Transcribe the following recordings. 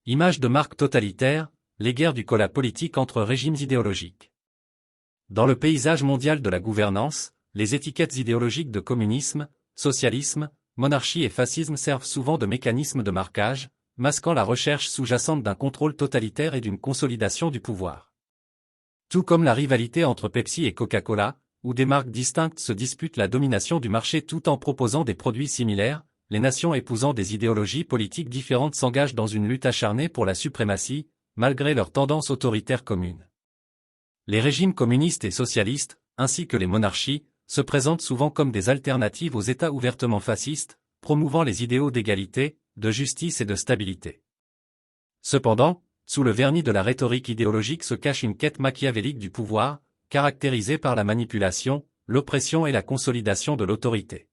Image de marque totalitaire, les guerres du cola politique entre régimes idéologiques. Dans le paysage mondial de la gouvernance, les étiquettes idéologiques de communisme, socialisme, monarchie et fascisme servent souvent de mécanisme de marquage, masquant la recherche sous-jacente d'un contrôle totalitaire et d'une consolidation du pouvoir. Tout comme la rivalité entre Pepsi et Coca-Cola, où des marques distinctes se disputent la domination du marché tout en proposant des produits similaires, les nations épousant des idéologies politiques différentes s'engagent dans une lutte acharnée pour la suprématie, malgré leurs tendances autoritaires communes. Les régimes communistes et socialistes, ainsi que les monarchies, se présentent souvent comme des alternatives aux États ouvertement fascistes, promouvant les idéaux d'égalité, de justice et de stabilité. Cependant, sous le vernis de la rhétorique idéologique se cache une quête machiavélique du pouvoir, caractérisée par la manipulation, l'oppression et la consolidation de l'autorité.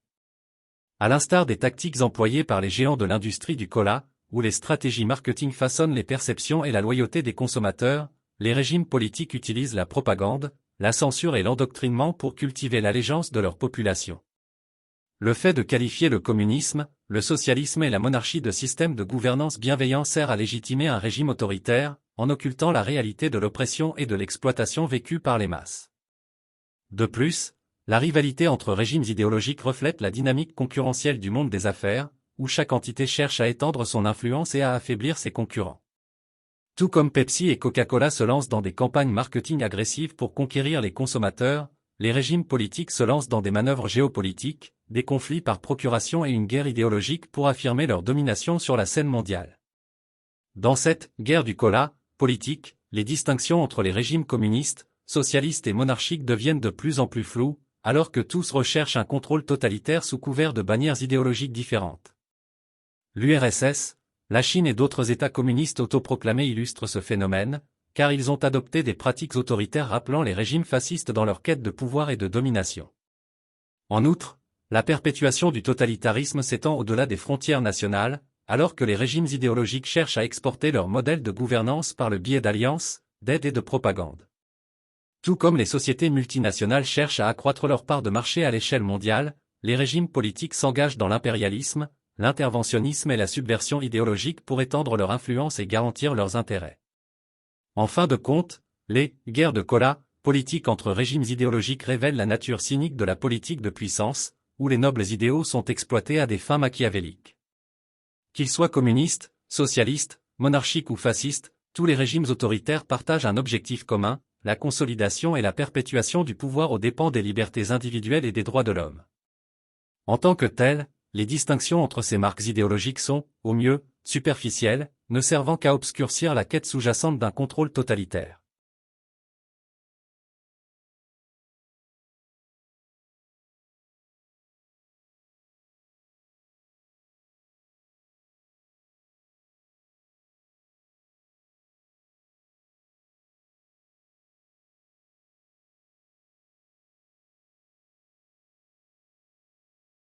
À l'instar des tactiques employées par les géants de l'industrie du cola, où les stratégies marketing façonnent les perceptions et la loyauté des consommateurs, les régimes politiques utilisent la propagande, la censure et l'endoctrinement pour cultiver l'allégeance de leur population. Le fait de qualifier le communisme, le socialisme et la monarchie de systèmes de gouvernance bienveillants sert à légitimer un régime autoritaire, en occultant la réalité de l'oppression et de l'exploitation vécue par les masses. De plus, la rivalité entre régimes idéologiques reflète la dynamique concurrentielle du monde des affaires, où chaque entité cherche à étendre son influence et à affaiblir ses concurrents. Tout comme Pepsi et Coca-Cola se lancent dans des campagnes marketing agressives pour conquérir les consommateurs, les régimes politiques se lancent dans des manœuvres géopolitiques, des conflits par procuration et une guerre idéologique pour affirmer leur domination sur la scène mondiale. Dans cette « guerre du cola » politique, les distinctions entre les régimes communistes, socialistes et monarchiques deviennent de plus en plus floues, alors que tous recherchent un contrôle totalitaire sous couvert de bannières idéologiques différentes. L'URSS, la Chine et d'autres États communistes autoproclamés illustrent ce phénomène, car ils ont adopté des pratiques autoritaires rappelant les régimes fascistes dans leur quête de pouvoir et de domination. En outre, la perpétuation du totalitarisme s'étend au-delà des frontières nationales, alors que les régimes idéologiques cherchent à exporter leur modèle de gouvernance par le biais d'alliances, d'aides et de propagande. Tout comme les sociétés multinationales cherchent à accroître leur part de marché à l'échelle mondiale, les régimes politiques s'engagent dans l'impérialisme, l'interventionnisme et la subversion idéologique pour étendre leur influence et garantir leurs intérêts. En fin de compte, les « guerres de cola » politiques entre régimes idéologiques révèlent la nature cynique de la politique de puissance, où les nobles idéaux sont exploités à des fins machiavéliques. Qu'ils soient communistes, socialistes, monarchiques ou fascistes, tous les régimes autoritaires partagent un objectif commun, la consolidation et la perpétuation du pouvoir aux dépens des libertés individuelles et des droits de l'homme. En tant que telles, les distinctions entre ces marques idéologiques sont, au mieux, superficielles, ne servant qu'à obscurcir la quête sous-jacente d'un contrôle totalitaire.